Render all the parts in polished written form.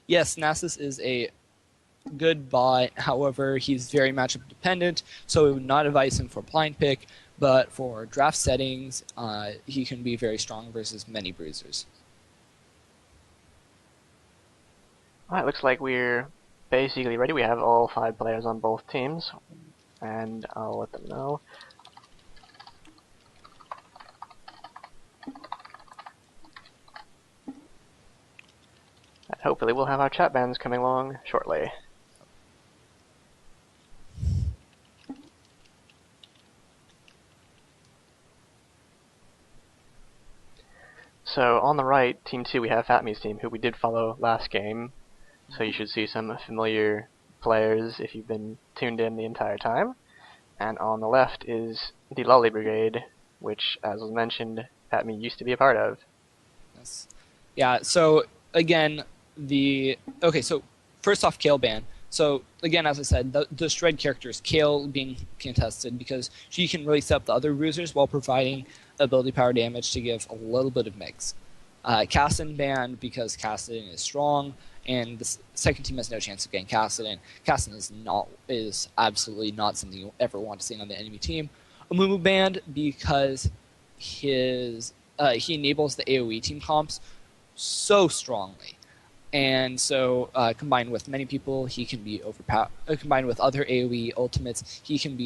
Yes, Nasus is a good bot. However, he's very matchup dependent, so we would not advise him for blind pick. But for draft settings, he can be very strong versus many bruisers. Alright, looks like we're basically ready. We have all 5 players on both teams, and I'll let them know. And hopefully we'll have our chat bans coming along shortly. So on the right, Team 2, we have FatMii's team, who we did follow last game. So you should see some familiar players if you've been tuned in the entire time. And on the left is the Loli Brigade, which, as was mentioned, FatMii used to be a part of. Yes. Yeah, so again, so first off, Kayle ban. So again, as I said, the shred characters, Kayle being contested because she can really set up the other bruisers while providing ability power damage to give a little bit of mix. Kassadin banned because Kassadin is strong, and the second team has no chance of getting Kassadin. Kassadin is absolutely not something you ever want to see on the enemy team. Amumu banned because he enables the AoE team comps so strongly. And so, combined with many people, he can be overpowered. Combined with other AoE ultimates, he can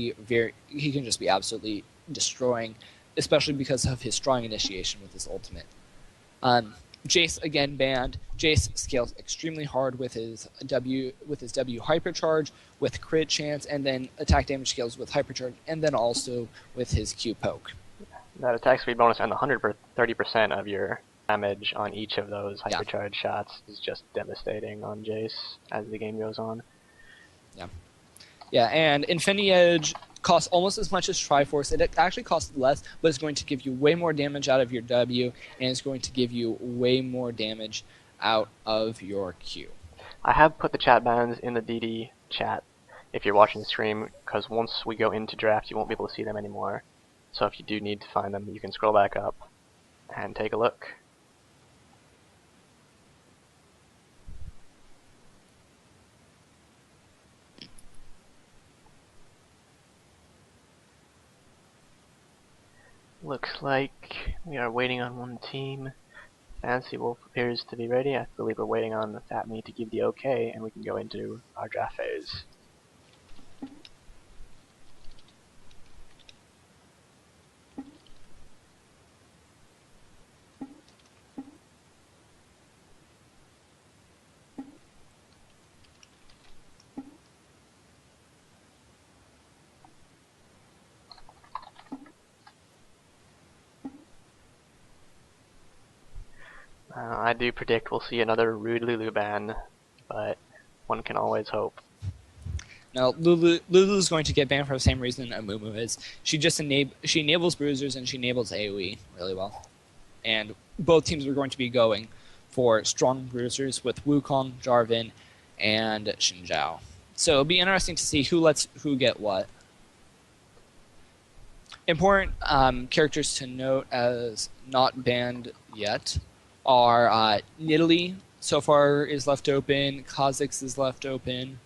just be absolutely destroying, especially because of his strong initiation with his ultimate. Jayce again banned. Jayce scales extremely hard with his W hypercharge, with crit chance, and then attack damage scales with hypercharge, and then also with his Q poke. That attack speed bonus and the 130% of your damage on each of those hypercharge shots is just devastating on Jayce as the game goes on. Yeah, and Infinity Edge costs almost as much as Triforce. It actually costs less, but it's going to give you way more damage out of your W, and it's going to give you way more damage out of your Q. I have put the chat bans in the DD chat if you're watching the stream, because once we go into draft, you won't be able to see them anymore. So if you do need to find them, you can scroll back up and take a look. Looks like we are waiting on one team. Fancy Wolf appears to be ready. I believe we're waiting on the FatMii to give the okay, and we can go into our draft phase. I do predict we'll see another rude Lulu ban, but one can always hope. Now, Lulu's going to get banned for the same reason Amumu is. She enables bruisers and she enables AoE really well. And both teams are going to be going for strong bruisers with Wukong, Jarvan, and Xin. So it'll be interesting to see who lets who get what. Important characters to note as not banned yet are Nidalee so far is left open, Kha'Zix is left open,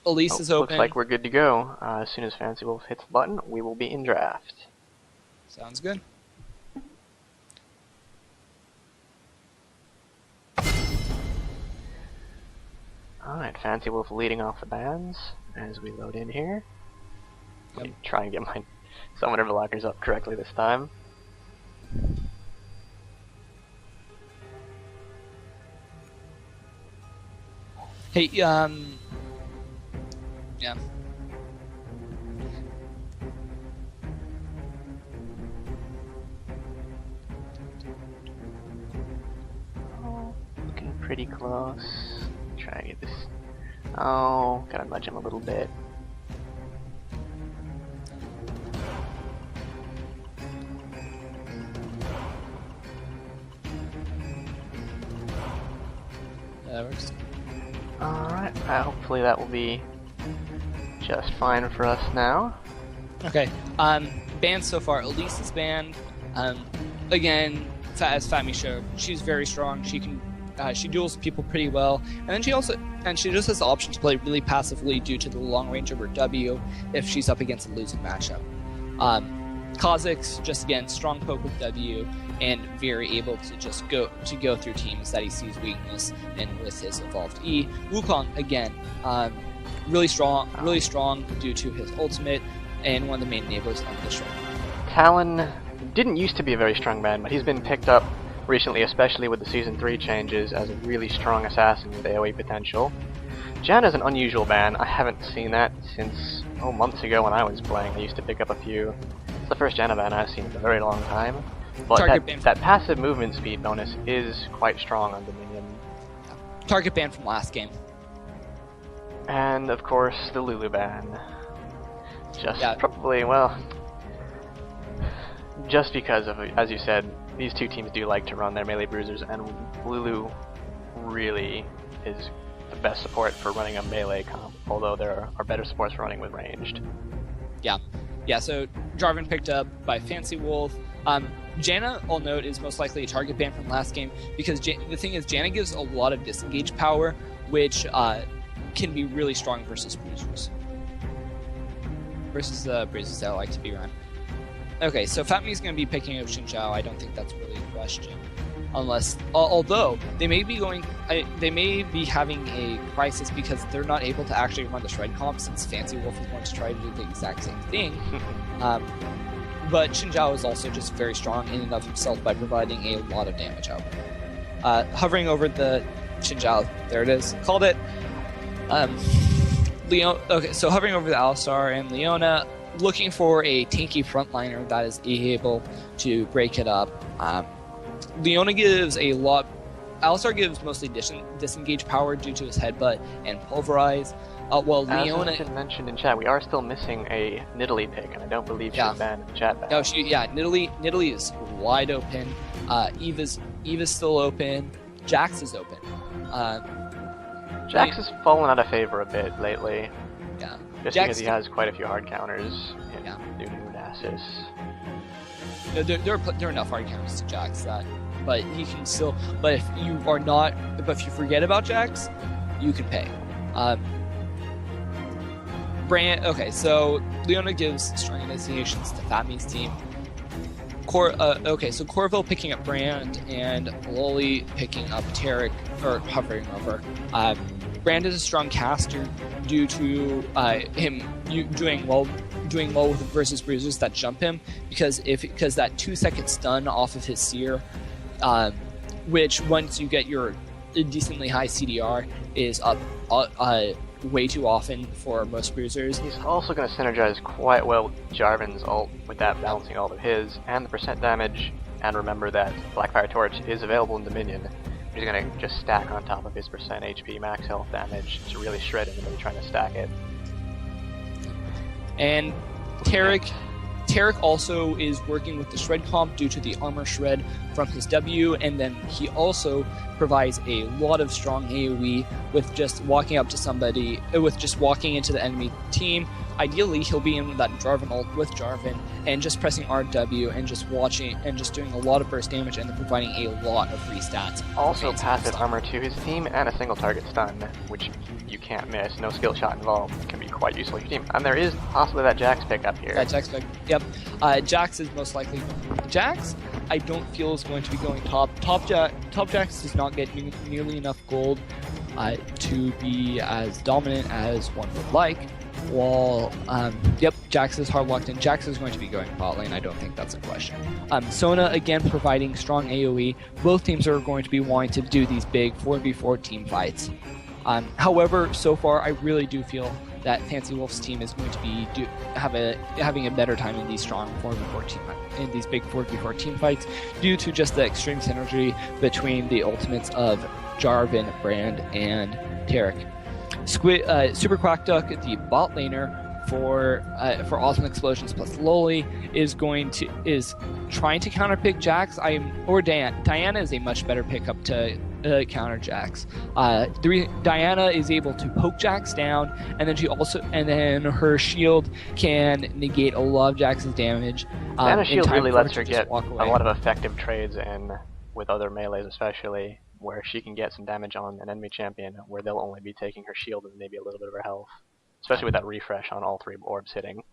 Elise is open. Looks like we're good to go. As soon as Fancy Wolf hits the button, we will be in draft. Sounds good. Alright, Fancy Wolf leading off the bans as we load in here. Let me try and get my summoner blockers up correctly this time. Hey, yeah. Oh, looking pretty close. Try to get this. Oh, gotta nudge him a little bit. That works. Alright, hopefully that will be just fine for us now. Okay, banned so far. Elise is banned. Again, as FatMii showed, she's very strong. She can she duels people pretty well, and then she just has the option to play really passively due to the long range of her W if she's up against a losing matchup. Kha'Zix, just again, strong poke with W and very able to just go through teams that he sees weakness in with his evolved E. Wukong, again, really strong due to his ultimate and one of the main enablers of the shred. Talon didn't used to be a very strong man, but he's been picked up recently, especially with the Season 3 changes, as a really strong assassin with AoE potential. Janna's an unusual ban. I haven't seen that since, months ago when I was playing. I used to pick up a few. It's the first Janna ban I've seen in a very long time. But that passive movement speed bonus is quite strong on Dominion. Target ban from last game. And, of course, the Lulu ban. Just because of, as you said, these two teams do like to run their melee bruisers, and Lulu really is the best support for running a melee comp, although there are better supports for running with ranged. Yeah, so Jarvan picked up by Fancy Wolf. Janna, I'll note, is most likely a target ban from last game, because the thing is, Janna gives a lot of disengage power, which can be really strong versus bruisers. Versus the bruisers that like to be run. Okay, so FatMii is going to be picking up Xin Zhao. I don't think that's really a question. Although they may be having a crisis because they're not able to actually run the shred comp, since Fancy Wolf is going to try to do the exact same thing. But Xin Zhao is also just very strong in and of himself by providing a lot of damage out. Hovering over the Xin Zhao, there it is, called it. Okay, so hovering over the Alistar and Leona, looking for a tanky frontliner that is able to break it up. Leona gives a lot. Alistar gives mostly disengage power due to his headbutt and pulverize. While Leona, as mentioned in chat, we are still missing a Nidalee pick, and I don't believe she's banned in the chat. No, Nidalee is wide open. Eva's still open. Jax is open. Jax has fallen out of favor a bit lately. Yeah. Just Jax because he has quite a few hard counters due to Lunasis. No, there are enough hard counters to Jax but he can still. But if you forget about Jax, you can pay. Okay, so Leona gives strong initiations to FatMii's team. So Corville picking up Brand and Loli picking up Taric, or hovering over. Brand is a strong caster due to him doing well with versus bruisers that jump him, because that 2-second stun off of his seer, which once you get your decently high CDR is up way too often for most bruisers. He's also going to synergize quite well with Jarvan's ult, with that balancing ult of his, and the percent damage, and remember that Blackfire Torch is available in Dominion. He's going to just stack on top of his percent HP max health damage to really shred anybody trying to stack it. And Taric also is working with the shred comp due to the armor shred from his W, and then he also provides a lot of strong AoE with just walking up to somebody, with just walking into the enemy team. Ideally, he'll be in that Jarvan ult with Jarvan and just pressing RW and just watching and just doing a lot of burst damage and then providing a lot of free stats. Also passive armor to his team and a single target stun, which you can't miss. No skill shot involved. Can be quite useful to your team. And there is possibly that Jax pick up here. That Jax pick, yep. Jax is most likely. Jax, I don't feel is going to be going top. Top Jax does not get nearly enough gold to be as dominant as one would like. While, Jax is hard locked in. Jax is going to be going bot lane. I don't think that's a question. Sona, again, providing strong AoE. Both teams are going to be wanting to do these big 4v4 team fights. However, so far, I really do feel that Fancy Wolf's team is going to be having a better time in these strong 4v4 team in these big 4v4 team fights due to just the extreme synergy between the ultimates of Jarvan, Brand, and Taric. Super Quackduck, the bot laner for Awesome Explosions plus Loli, is trying to counterpick Jax. Diana is a much better pickup to counter Jax. Diana is able to poke Jax down, and then her shield can negate a lot of Jax's damage. Diana's shield really lets her get a lot of effective trades in with other melees, especially where she can get some damage on an enemy champion where they'll only be taking her shield and maybe a little bit of her health. Especially with that refresh on all 3 orbs hitting.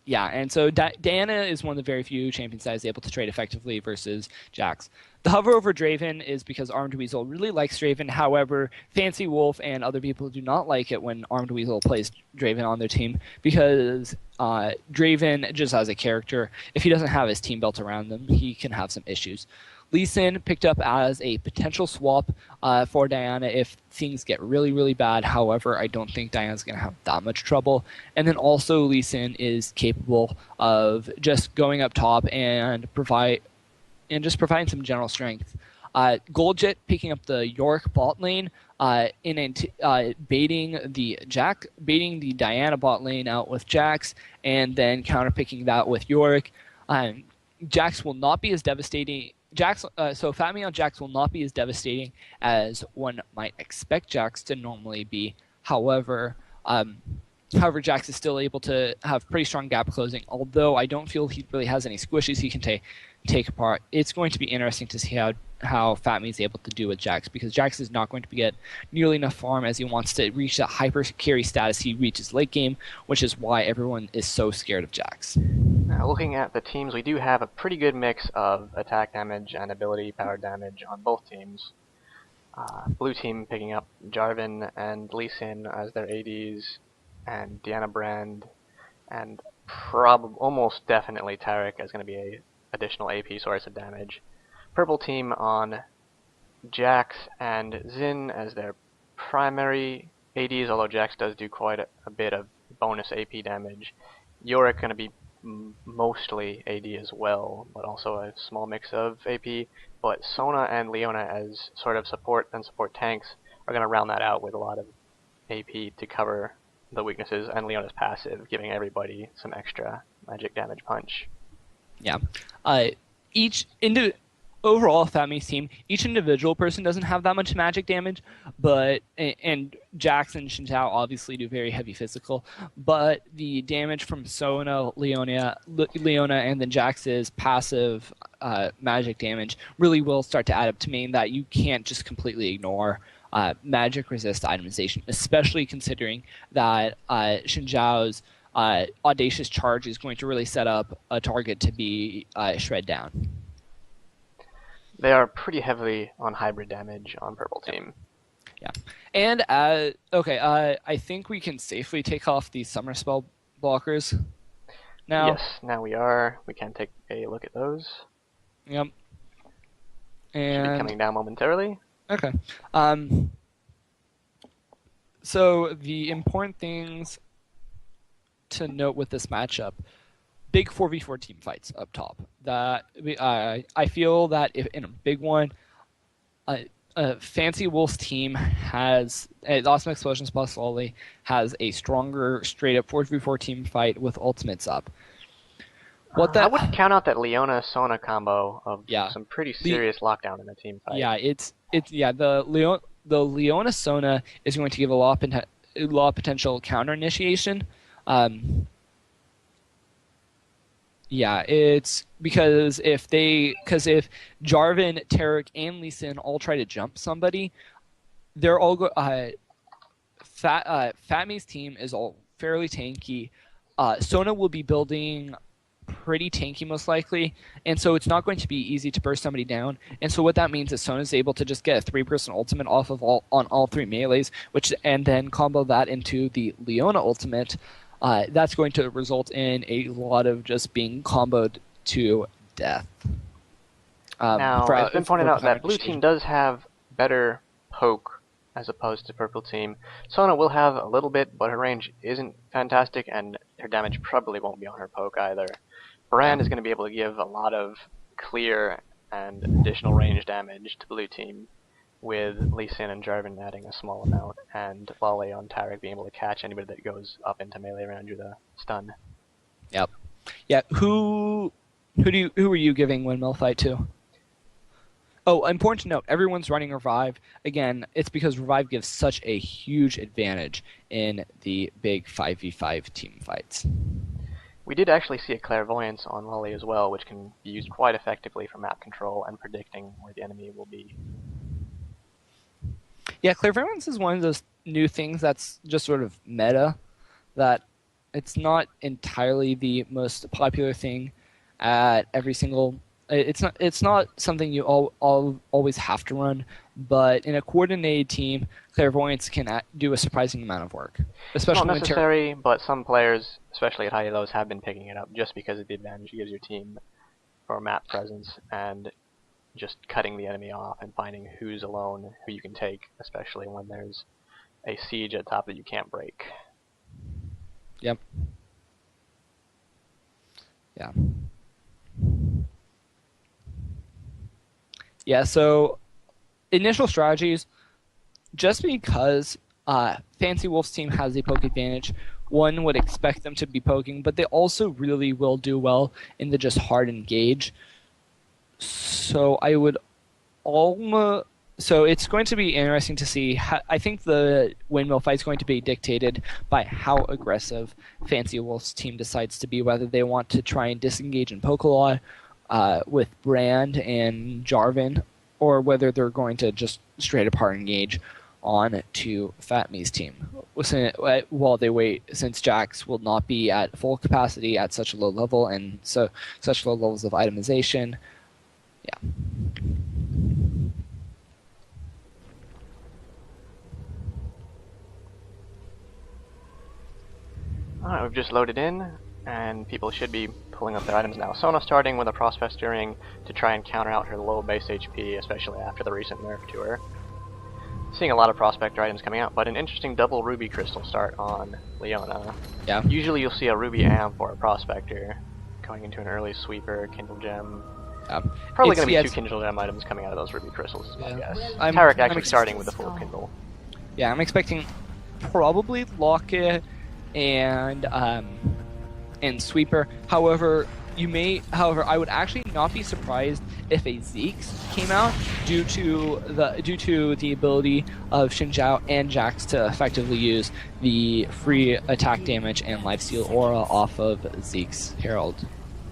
Yeah, and so Diana is one of the very few champions that is able to trade effectively versus Jax. The hover over Draven is because Armed Weasel really likes Draven. However, Fancy Wolf and other people do not like it when Armed Weasel plays Draven on their team because Draven, just as a character, if he doesn't have his team built around them, he can have some issues. Lee Sin picked up as a potential swap for Diana if things get really, really bad. However, I don't think Diana's going to have that much trouble. And then also Lee Sin is capable of just going up top and providing some general strength. Goldjet picking up the Yorick bot lane, baiting the Diana bot lane out with Jax, and then counterpicking that with Yorick. Jax will not be as devastating. So FatMii on Jax will not be as devastating as one might expect Jax to normally be. However, Jax is still able to have pretty strong gap closing. Although I don't feel he really has any squishes he can take apart. It's going to be interesting to see how FatMii is able to do with Jax, because Jax is not going to get nearly enough farm as he wants to reach that hyper carry status he reaches late game, which is why everyone is so scared of Jax. Now, looking at the teams, we do have a pretty good mix of attack damage and ability power damage on both teams. Blue team picking up Jarvan and Lee Sin as their ADs, and Diana Brand, and almost definitely Taric is going to be a additional AP source of damage. Purple team on Jax and Xin as their primary ADs, although Jax does do quite a bit of bonus AP damage. Yorick going to be mostly AD as well, but also a small mix of AP. But Sona and Leona as sort of support and support tanks are going to round that out with a lot of AP to cover the weaknesses, and Leona's passive, giving everybody some extra magic damage punch. Yeah. Overall, FatMii's team, each individual person doesn't have that much magic damage, and Jax and Xin Zhao obviously do very heavy physical, but the damage from Sona, Leona, and then Jax's passive magic damage really will start to add up to mean that you can't just completely ignore magic resist itemization, especially considering that Xin Zhao's Audacious Charge is going to really set up a target to be shred down. They are pretty heavily on hybrid damage on purple team. Yeah. And, I think we can safely take off the summer spell blockers now. Yes, now we are. We can take a look at those. Yep. And should be coming down momentarily. Okay. So the important things to note with this matchup: big 4v4 team fights up top. That I feel that if in a big one, Fancy Wolf's team has Awesome Explosions plus Loli has a stronger straight up 4v4 team fight with ultimates up. I would count out that Leona Sona combo of some pretty serious lockdown in a team fight. Yeah, the Leona Sona is going to give a lot of potential counter initiation. Yeah, it's because if Jarvan, Taric, and Lee Sin all try to jump somebody, they're all FatMii's team is all fairly tanky. Sona will be building pretty tanky most likely, and so it's not going to be easy to burst somebody down. And so what that means is Sona's able to just get a 3-person ultimate off of on all 3 melees, and then combo that into the Leona ultimate. That's going to result in a lot of just being comboed to death. Now, it's been pointed out that blue team does have better poke as opposed to purple team. Sona will have a little bit, but her range isn't fantastic, and her damage probably won't be on her poke either. Brand is going to be able to give a lot of clear and additional range damage to blue team, with Lee Sin and Jarvan adding a small amount, and Loli on Taric being able to catch anybody that goes up into melee around you to stun. Yep. Yeah. Who are you giving windmill fight to? Oh, important to note, everyone's running Revive. Again, it's because Revive gives such a huge advantage in the big 5v5 team fights. We did actually see a Clairvoyance on Loli as well, which can be used quite effectively for map control and predicting where the enemy will be. Yeah, clairvoyance is one of those new things that's just sort of meta. That it's not entirely the most popular thing at every single. It's not something you always have to run, but in a coordinated team, clairvoyance can do a surprising amount of work, especially Not necessary, but some players, especially at high lows, have been picking it up just because of the advantage it gives your team for map presence and just cutting the enemy off and finding who's alone, who you can take, especially when there's a siege at top that you can't break. Yep. Yeah. Yeah, so initial strategies, just because Fancy Wolf's team has a poke advantage, one would expect them to be poking, but they also really will do well in the just hard engage. So I would almost... So it's going to be interesting to see. I think the windmill fight is going to be dictated by how aggressive Fancy Wolf's team decides to be, whether they want to try and disengage and poke a lot with Brand and Jarvan, or whether they're going to just straight up hard engage on to FatMii's team while they wait, since Jax will not be at full capacity at such a low level and so such low levels of itemization. Yeah. Alright, we've just loaded in, and people should be pulling up their items now. Sona starting with a Prospect Steering to try and counter out her low base HP, especially after the recent nerf to her. Seeing a lot of Prospector items coming out, but an interesting double Ruby Crystal start on Leona. Yeah. Usually you'll see a Ruby Amp or a Prospector going into an early Sweeper, Kindle Gem. Probably going to be two Kindle Gem items coming out of those Ruby Crystals, is my guess. Taric actually starting with the full Kindle. Yeah, I'm expecting probably Locket and Sweeper. However, I would actually not be surprised if a Zhix came out due to the ability of Xin Zhao and Jax to effectively use the free attack damage and lifesteal aura off of Zeke's Herald.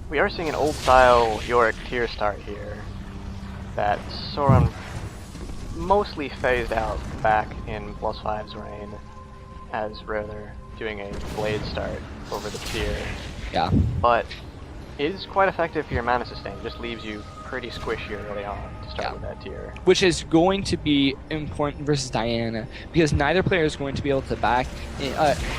We are seeing an old style Yorick tier start here that Soren mostly phased out back in +5's reign, as rather doing a blade start over the tier. Yeah. But it is quite effective for your mana sustain. Just leaves you pretty squishy early on to start with that tier. Which is going to be important versus Diana, because neither player is going to be able to back.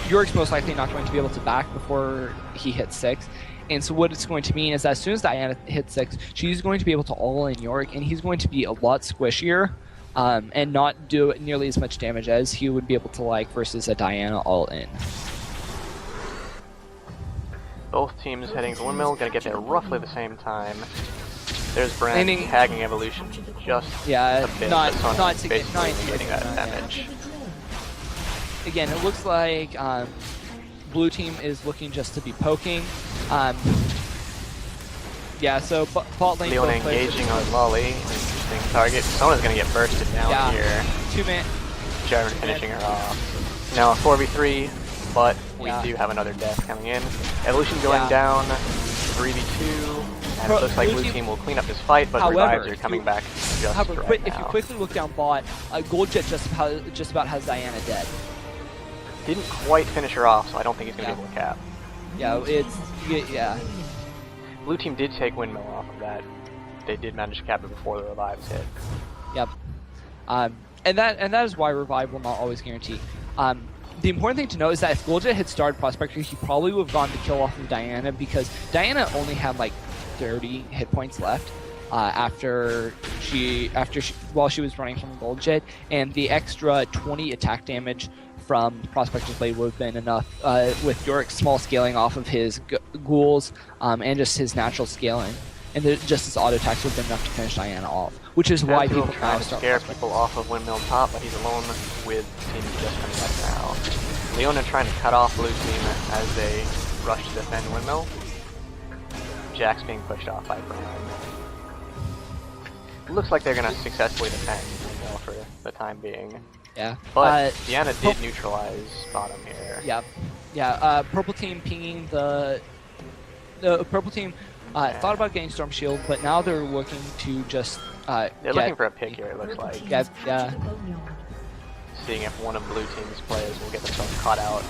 Yorick's most likely not going to be able to back before he hits 6. And so what it's going to mean is that as soon as Diana hits 6, she's going to be able to all-in Yorick, and he's going to be a lot squishier and not do nearly as much damage as he would be able to versus a Diana all-in. Both teams heading to Windmill, gonna get there roughly the same time. There's Brand tagging Evolution just a bit, not basically getting that damage. Again, it looks like blue team is looking just to be poking. Yeah, so bot lane. Leona engaging on Loli, interesting target. Sona's gonna get bursted down here. 2-minute. Jarvan finishing her off. Now a 4v3, but we do have another death coming in. Evolution going down, 3v2, and it looks like blue team will clean up this fight, but revives are coming back just right now. If you quickly look down bot, Goldjet just about has Diana dead. Didn't quite finish her off, so I don't think he's gonna be able to cap. Yeah, Blue team did take Windmill off of that. They did manage to cap it before the revives hit. Yep. And that is why revive will not always guarantee. The important thing to know is that if Goldjet had started Prospector, he probably would have gone to kill off of Diana, because Diana only had 30 hit points left while she was running from Goldjet, and the extra 20 attack damage from Prospector's Blade would have been enough, with Yorick's small scaling off of his ghouls and just his natural scaling. And just his auto attacks would have been enough to finish Diana off. Which is why people trying to scare people off of Windmill top, but he's alone with team just coming up now. Leona trying to cut off blue team as they rush to defend Windmill. Jax being pushed off by Brand. Looks like they're going to successfully defend Windmill for the time being. Yeah. But Diana did neutralize bottom here. Yeah. Purple team pinging the purple team thought about getting Storm Shield, but now they're looking to just they're looking for a pick here, it looks like. Yeah. seeing if one of blue team's players will get themselves caught out.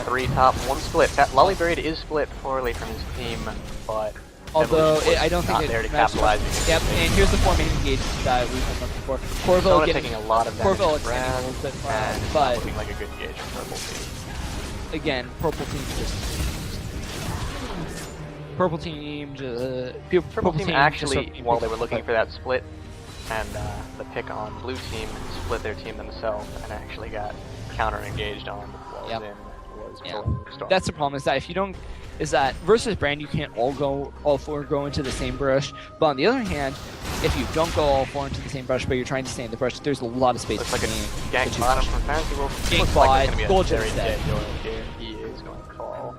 3 top, 1 split. Loli Buried is split poorly from his team, but although I don't think not it there to matches. capitalize. Yep, and here's the 4 main engagement that we've been looking for. Corville taking a lot of damage. Corville extending a little bit, and but looking like a good engage from purple team. Again, purple team Purple team actually, while they were looking for that split, and the pick on blue team split their team themselves and actually got counter engaged on while Zin was pulling Storm. That's the problem, is that if you don't, versus Brand you can't all 4 go into the same brush, but on the other hand, if you don't go all 4 into the same brush but you're trying to stay in the brush, there's a lot of space. Looks like a gank bottom from Fantasy Wolf. Gank Looks bot, like it's gold going to be a very instead. dead Yorick here. He is going to fall.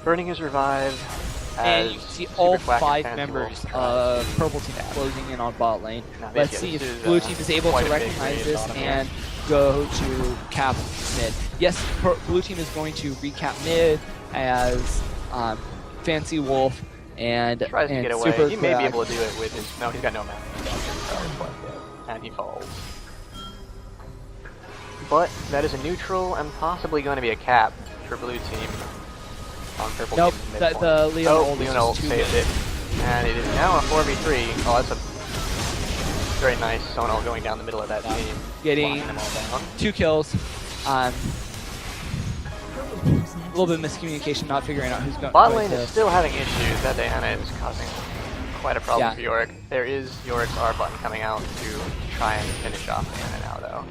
Burning his revive. And you see all 5 members of purple team closing in on bot lane. Let's see if blue team is able to recognize this and go to cap mid. Yes, blue team is going to recap mid as Fancy Wolf and tries to get away. Super He may be able to do it with his. No, he's got no mana. And he falls. But that is a neutral and possibly going to be a cap for blue team. On purple nope, team the Leona ult saved it. And it is now a 4v3. Oh, that's a very nice Sona going down the middle of that team. Getting 2 kills. A little bit of miscommunication, not figuring out who's going. Bot lane is still having issues. That Diana is causing quite a problem for Yorick. There is Yorick's R button coming out to try and finish off Diana now, though.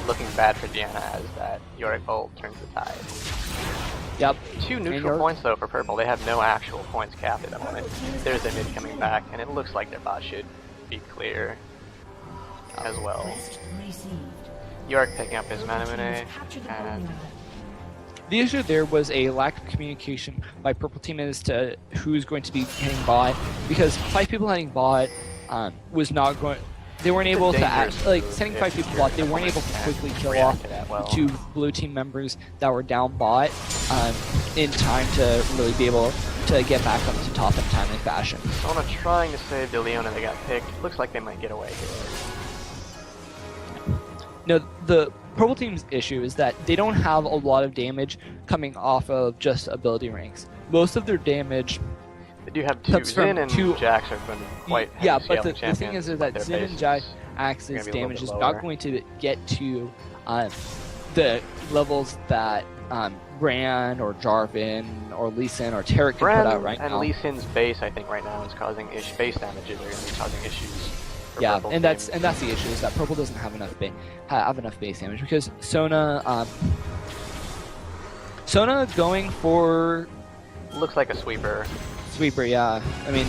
Looking bad for Diana as that Yorick ult turns the tide. Yep. 2 neutral points though for purple. They have no actual points capped at the moment. There's their mid coming back, and it looks like their bot should be clear as well. Yorick picking up his Manamune, and the issue there was a lack of communication by purple team as to who's going to be hitting bot, because 5 people hitting bot was not going. They weren't able to act, like sending 5 people bot. They weren't able to quickly kill off the 2 blue team members that were down bot in time to really be able to get back up to top in a timely fashion. Sona trying to save the Leona. They got picked. Looks like they might get away here. No, the purple team's issue is that they don't have a lot of damage coming off of just ability ranks. Most of their damage. They do have 2. Zin and Jax are going to be quite yeah, but the thing is that Sin and Jax's damage is not going to get to the levels that Brand or Jarvan or Elise or Taric can put out right now. And Lee Sin's base, I think, right now is causing base damages. Are going to be causing issues. Yeah, and that's the issue, is that purple doesn't have enough base damage, because Sona going for looks like a sweeper. Sweeper, yeah. I mean,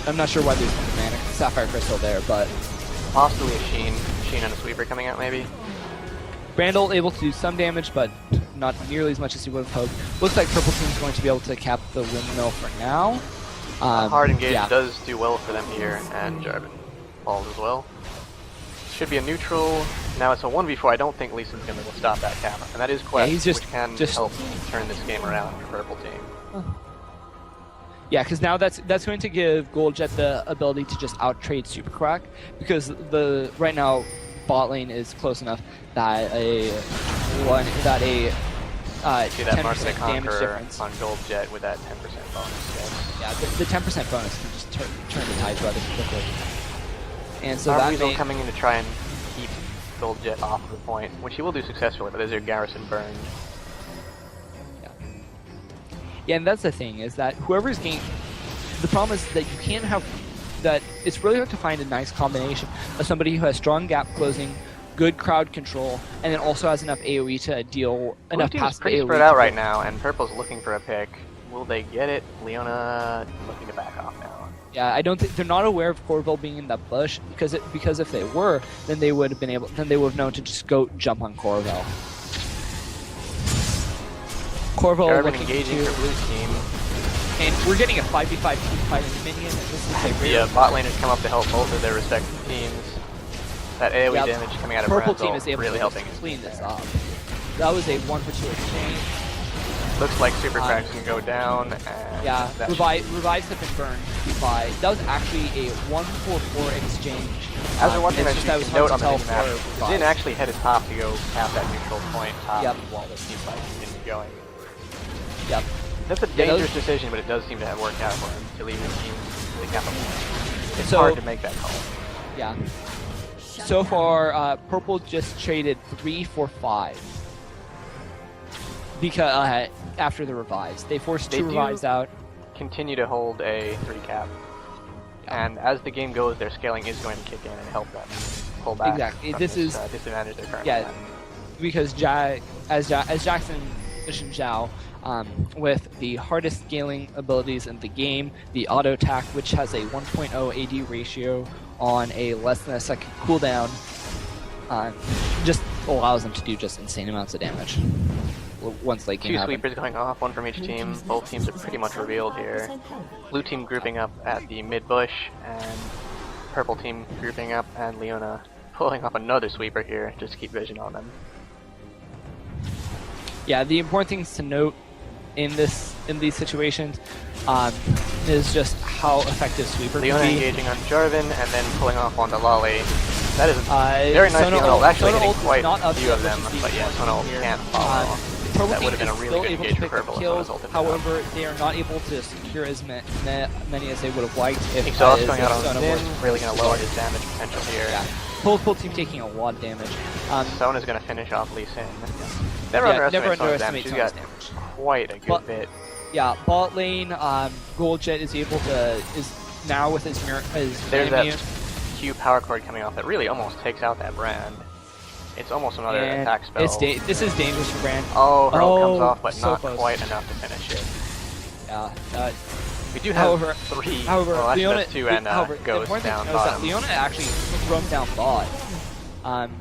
I'm not sure why there's no mana Sapphire Crystal there, but possibly a Sheen and a sweeper coming out maybe. Brandle able to do some damage, but not nearly as much as he would have hoped. Looks like purple team's going to be able to cap the windmill for now. Hard engage does do well for them here, and Jarvan falls as well. Should be a neutral. Now it's a 1v4. I don't think Lee Sin's going to be able to stop that cap, and that is Quest, which can help turn this game around for purple team. Yeah, because now that's going to give Goldjet the ability to just out-trade Super Crack, because right now bot lane is close enough that a 10% damage difference on Goldjet with that 10% bonus. Yes. Yeah, the 10% bonus can just turn the tides rather quickly. And so that Weasel coming in to try and keep Goldjet off of the point, which he will do successfully, but there's your Garrison burn. Yeah, and that's the thing, is that whoever's getting... The problem is that you can't have... That it's really hard to find a nice combination of somebody who has strong gap closing, good crowd control, and then also has enough AoE to deal enough past the AoE. Pretty spread out right now, and purple's looking for a pick. Will they get it? Leona looking to back off now. Yeah, I don't think they're not aware of Corville being in that bush, because if they were, then they would have been able. Then they would have known to just go jump on Corville. Corville looking engaging for blue team. And we're getting a 5v5 team fight in Dominion. The bot laners come up to help both of their respective teams. That AoE damage coming out of purple Brand's team is able really to helping clean this up. That was a 1-for-2 exchange. Looks like Super Crack's gonna go down, and Yeah, that revives have been burned by. That was actually a 1-4-4 exchange. As a one thing I it's just should was note hard on to the tell mini map, for Zin actually headed top to go cap that neutral point top Yep. while the team fight continued going. Yep. That's a dangerous decision, but it does seem to have worked out for him to leave his team to the cap a point. It's So- hard to make that call. Yeah. So far, Purple just traded 3 for 5. Because after the revives, they forced 2 revives out. Continue to hold a 3 cap. Yeah. And as the game goes, their scaling is going to kick in and help them pull back. Exactly. From This is disadvantage they're currently yeah, at. because as Jackson and Zhao, with the hardest scaling abilities in the game, the auto attack, which has a 1.0 AD ratio on a less than a second cooldown, just allows them to do just insane amounts of damage once late game 2 happens. sweepers going off, 1 from each team. Both teams are pretty much revealed here. Blue team grouping up at the mid bush, and purple team grouping up, and Leona pulling up another sweeper here just to keep vision on them. Yeah, the important things to note in these situations is just how effective sweeper Leona can be. engaging on Jarvan and then pulling off onto Loli. That is a very nice Sona Leona ult, actually Sona hitting ult is quite not a up few yet, of them, which is but the yeah, Sona ult here. can't follow. Purple That team would have been a is really still good able engage to for pick up purple. kills. Sona's ult is However, they are not able to secure as many as they would have liked if Exhaust going out on Sona Sin, was really going to lower his damage potential here. Yeah. Full team taking a lot of damage. Sona's going to finish off Lee Sin. Never Never underestimate Sona's damage. Sona's She's got damage. quite a good bit. Yeah, bot lane, Goldjet is now with his There's that immune. Q power cord coming off that really almost takes out that Brand. It's almost another And attack spell. this is dangerous for Brand. Oh, her ult comes off, but so not close. quite enough to finish it. Yeah. We do have However, 3. However, well, actually Leona, that's 2 and however, the goes important thing down to know is that bottom. Leona actually roamed down bot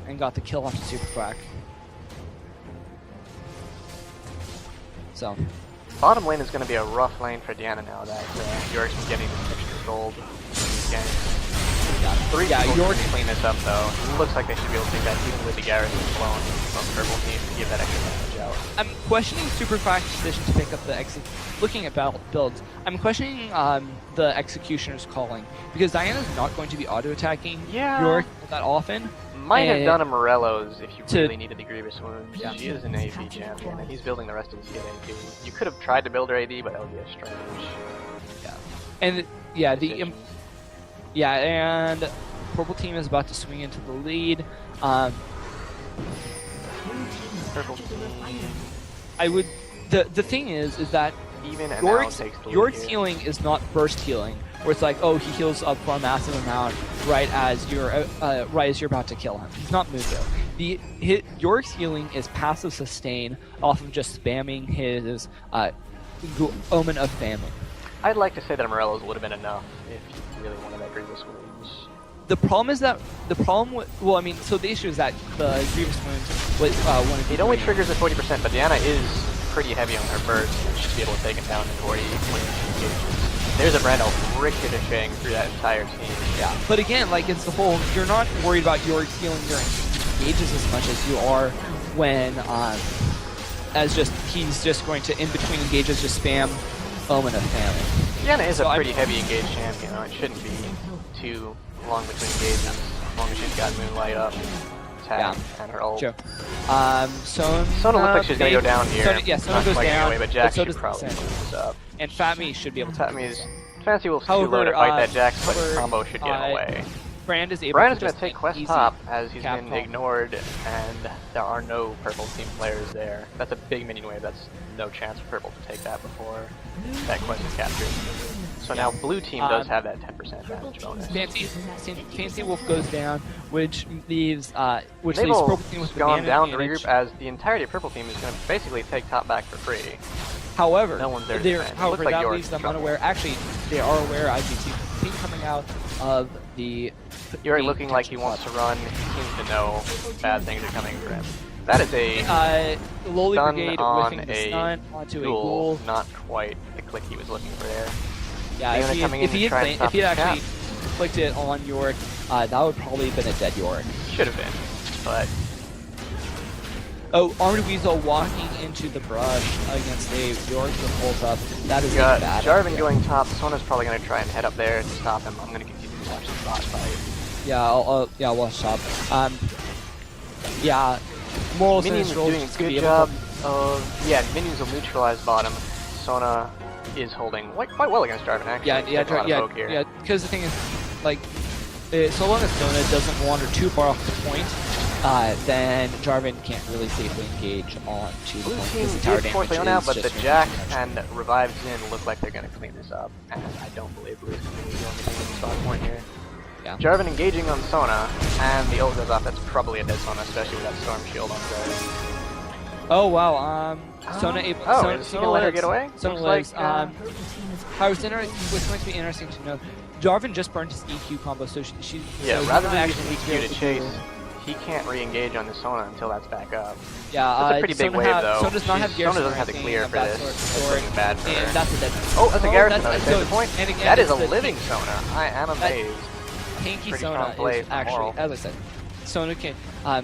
and got the kill off the super frac. So, Bottom lane is going to be a rough lane for Diana now that Yorick's been getting extra gold in these games. Three people Yorick can clean this up though. It looks like they should be able to take that even with the garrison blown from the purple team to give that extra damage out. I'm questioning Super Frac's decision to pick up the looking at builds. I'm questioning the Executioner's calling because Diana's not going to be auto attacking Yorick that often. Might have done a Morello's if you to- really needed the Grievous Wound. Yeah. She is an AP champion, and he's building the rest of his kit AD. You could have tried to build her AD, but that would be a strange. And yeah, decision. and purple team is about to swing into the lead. Purple team, I would. The thing is that even and now takes the lead Yorick's here. healing is not burst healing, where it's like, oh, he heals up for a massive amount right as you're about to kill him. He's not Mugo. Yorick's healing is passive sustain off of just spamming his Omen of Famine. I'd like to say that a Morello's would have been enough if you really wanted that Grievous Wounds. The problem is that so the issue is that the Grievous Wounds was It only triggers at 40%, but Diana is pretty heavy on her burst, and she should be able to take it down before he engages. There's a Brand ricocheting through that entire team. Yeah, but again, like it's the whole, you're not worried about Yorick's healing during engages as much as you are when he's just going to in between engages just spam Omen of Famine. Diana is a pretty heavy engaged champion, though. It shouldn't be too long between engages, as long as she's got Moonlight up, attack, and her ult. Sure. Sona looks like she's going to go down here. Sona Not goes quite down, anyway, but Jax so should does probably Sin. clean this up. And FatMii should be able to. FatMii's Fantasy Wolf's too However, low to fight that Jax, but however, combo should get him away. Brand is able Brand is to going just to take Quest easy top as he's cap been top. ignored, and there are no purple team players there. That's a big minion wave. That's no chance for purple to take that before that Quest is captured. So now blue team does have that 10% damage bonus. Fancy Wolf goes down, which leaves They've purple all team with the gone mana down to advantage. regroup as the entirety of purple team is going to basically take top back for free. However, No one's there to they're- defend. It however looks like that Yorick's leaves them in trouble. unaware. Actually, they are aware as you see coming out of the. Yorick looking like he wants to run. He seems to know bad things are coming for him. That is a Loli stun Brigade on whiffing the a stun onto a ghoul, ghoul. not quite the click he was looking for there. Yeah, Leona coming in if he to try and had stop the actually cap. clicked it on Yorick, that would probably have been a dead Yorick. Should have been, but Oh, Armored Weasel walking into the brush against a Yorick that pulls up. That is a Got bad Jarvan idea. going top. Sona's probably going to try and head up there to stop him. I'm going to continue to watch the bot fight. Yeah, I'll watch top. Yeah, Moral Minions Central doing a good job of... Yeah, Minions will neutralize bottom. Sona is holding quite well against Jarvan, actually. Yeah, Taking a lot of poke here. yeah. Because the thing is, like, so long as Sona doesn't wander too far off the point, then Jarvan can't really safely engage on to the Blue point. team Because the tower did force damage Leona, is but the just Jax and Revive Zin look like they're going to clean this up, and I don't believe Blue's going to be the only thing with the stock point here. Yeah. Jarvan engaging on Sona, and the ult goes off. That's probably a dead Sona, especially with that Storm Shield on Zed. Oh wow, Sona able. Oh, Sona, is he Sona gonna let her lives. get away? Sona Looks lives. like, what's going to be interesting to know, Jarvan just burned his EQ combo, so she Yeah, so rather he's than not using actually EQ to chase, he can't re-engage on the Sona until that's back up. Yeah, That's a pretty big Sona wave, though. Sona does not have Sona Garrison doesn't have the or clear anything for of that this. sort, That's looking bad for and her. that's a dead. Oh, that's a Garrison, though. That's, He saves the point. And again, That is a the living Sona. I am amazed. Tanky Pretty Sona strong play is from actually, Moral. as I said, Sona can.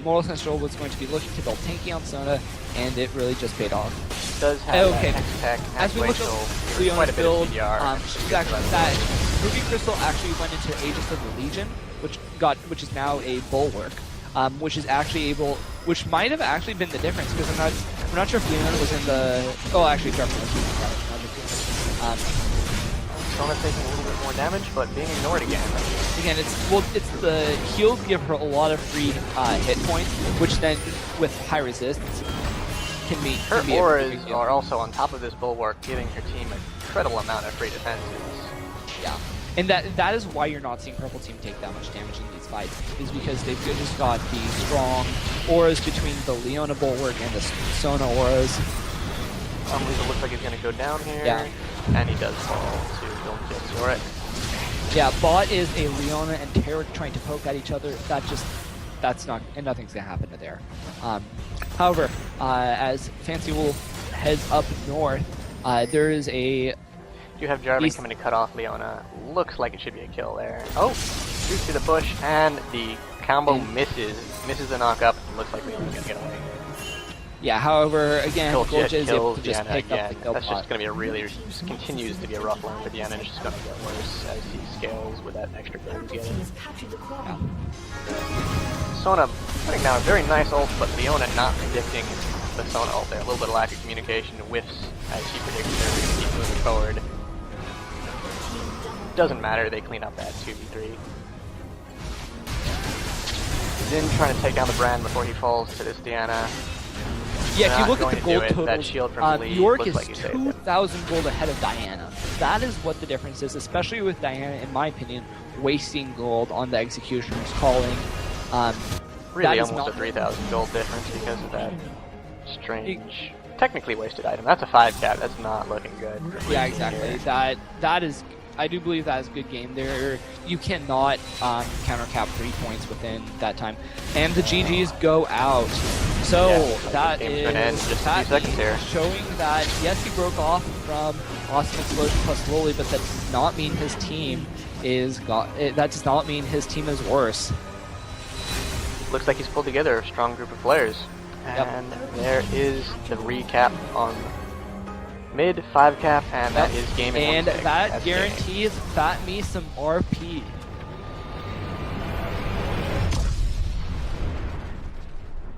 Moral Central was going to be looking to build Tanky on Sona, and it really just paid off. Does have Okay. that Hex Tech As we look glacial, at quite Leona's a bit build, of CDR. she's actually, that Ruby Crystal actually went into Aegis of the Legion, which is now a bulwark, which is actually which might have actually been the difference, because I'm not sure if Leona was in the. Oh, actually, Jarvan was using that. Sona taking a little bit more damage, but being ignored again. Again, it's the heals give her a lot of free hit points, which then with high resistance can be. Her can be a auras big deal. are also on top of this bulwark, giving her team an incredible amount of free defenses. Yeah, and that is why you're not seeing purple team take that much damage in these fights, is because they've just got the strong auras between the Leona bulwark and the Sona auras. Lulu looks like he's going to go down here, Yeah. and he does fall to Don't Kill Yorick. Yeah, bot is a Leona and Taric trying to poke at each other. That's not, and nothing's gonna happen to there. However, as Fancy Wolf heads up north, there is a. You have Jarvan coming to cut off Leona. Looks like it should be a kill there. Oh, shoots through the bush, and the combo misses the knock up. Looks like Leona's going to get away. Yeah, however, again, Goljet Goljet is able to just Diana pick again. up the kill That's bot. just going to be a really, continues to be a rough one for Diana, and it's just going to get worse as he scales with that extra build he's getting. Yeah. Sona putting down a very nice ult, but Leona not predicting the Sona ult there. A little bit of lack of communication, whiffs as she predicted they're going to keep moving forward. Doesn't matter, they clean up that 2v3. Zin trying to take down the Brand before he falls to this Diana. Yeah, if you look Not at the going gold to do it. That totals, shield from Elise Yorick looks is like he saved him. 2,000 gold ahead of Diana. That is what the difference is, especially with Diana, in my opinion, wasting gold on the executioner's calling. Really is almost not- a 3,000 gold difference because of that strange, technically wasted item. That's a 5 cap. That's not looking good. Yeah, exactly. That is. I do believe that is a good game. There, you cannot counter cap 3 points within that time, and the GGs go out. So Yeah, that game's gonna end is just a few seconds here. showing that yes, he broke off from Awesome Explosion plus Loli, but that does not mean his team is that does not mean his team is worse. Looks like he's pulled together a strong group of players. And there is the recap on mid 5 cap, and that is gaming. And 1-6. that That's guarantees FatMii some RP.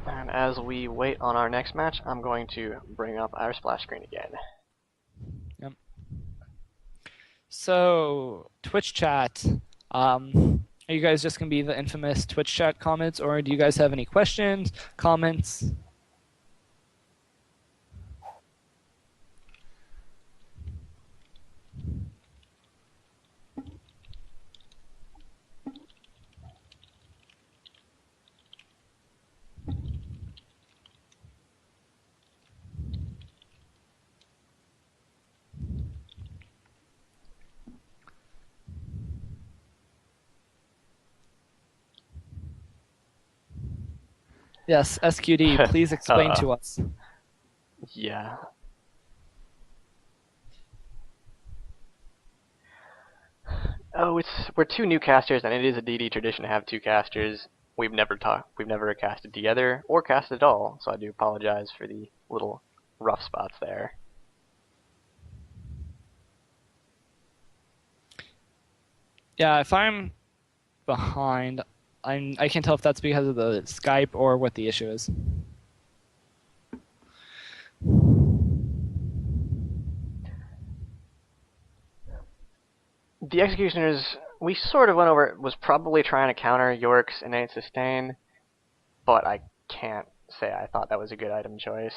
And as we wait on our next match, I'm going to bring up our splash screen again. Yep. So, Twitch chat. Are you guys just going to be the infamous Twitch chat comments, or do you guys have any questions, comments? Yes, SQD, please explain to us. Yeah. Oh, we're 2 new casters, and it is a DD tradition to have 2 casters. we've never casted together or casted at all, so I do apologize for the little rough spots there. Yeah, if I'm behind, I can't tell if that's because of the Skype or what the issue is. The Executioners, we sort of went over, was probably trying to counter Yorick's innate sustain, but I can't say I thought that was a good item choice.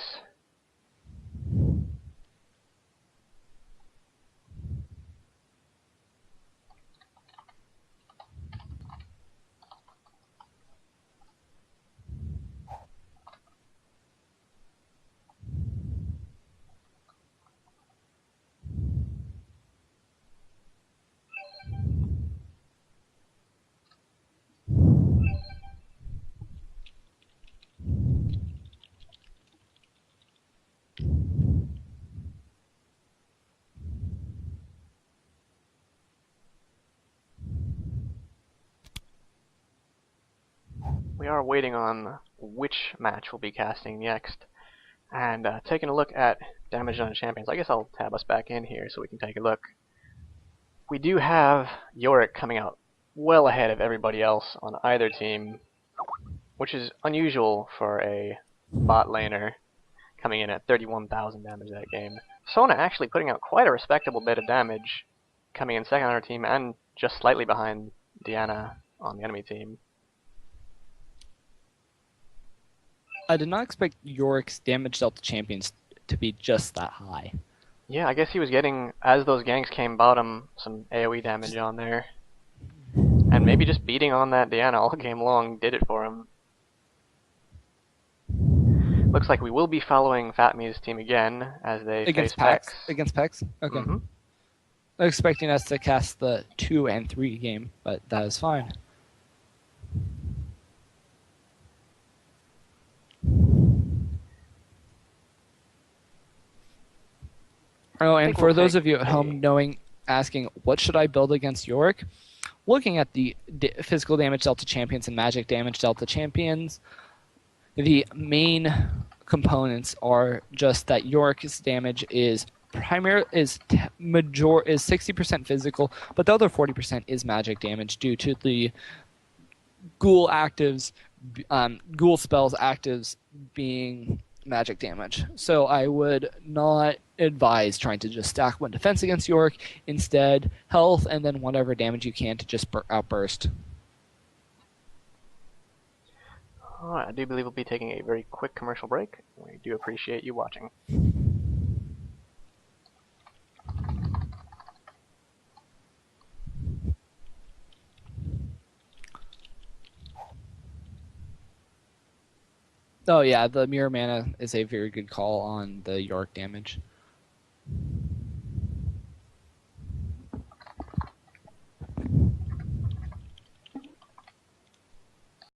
We are waiting on which match we'll be casting next, and taking a look at damage on champions. I guess I'll tab us back in here so we can take a look. We do have Yorick coming out well ahead of everybody else on either team, which is unusual for a bot laner, coming in at 31,000 damage that game. Sona actually putting out quite a respectable bit of damage, coming in second on our team and just slightly behind Diana on the enemy team. I did not expect Yorick's damage dealt to champions to be just that high. Yeah, I guess he was getting, as those ganks came bottom, some AoE damage on there. And maybe just beating on that Diana all game long did it for him. Looks like we will be following FatMii's team again as they Against face Pex. Against Pex? Okay. I'm expecting us to cast the 2 and 3 game, but that is fine. Oh, and for those of you at home asking, what should I build against Yorick? Looking at the physical damage dealt to champions and magic damage dealt to champions, the main components are just that Yorick's damage is 60% physical, but the other 40% is magic damage due to the ghoul actives, ghoul spells actives being magic damage. So I would not advise trying to just stack one defense against Yorick. Instead, health and then whatever damage you can to just outburst. Alright, I do believe we'll be taking a very quick commercial break. We do appreciate you watching. Oh yeah, the mirror mana is a very good call on the Yorick damage.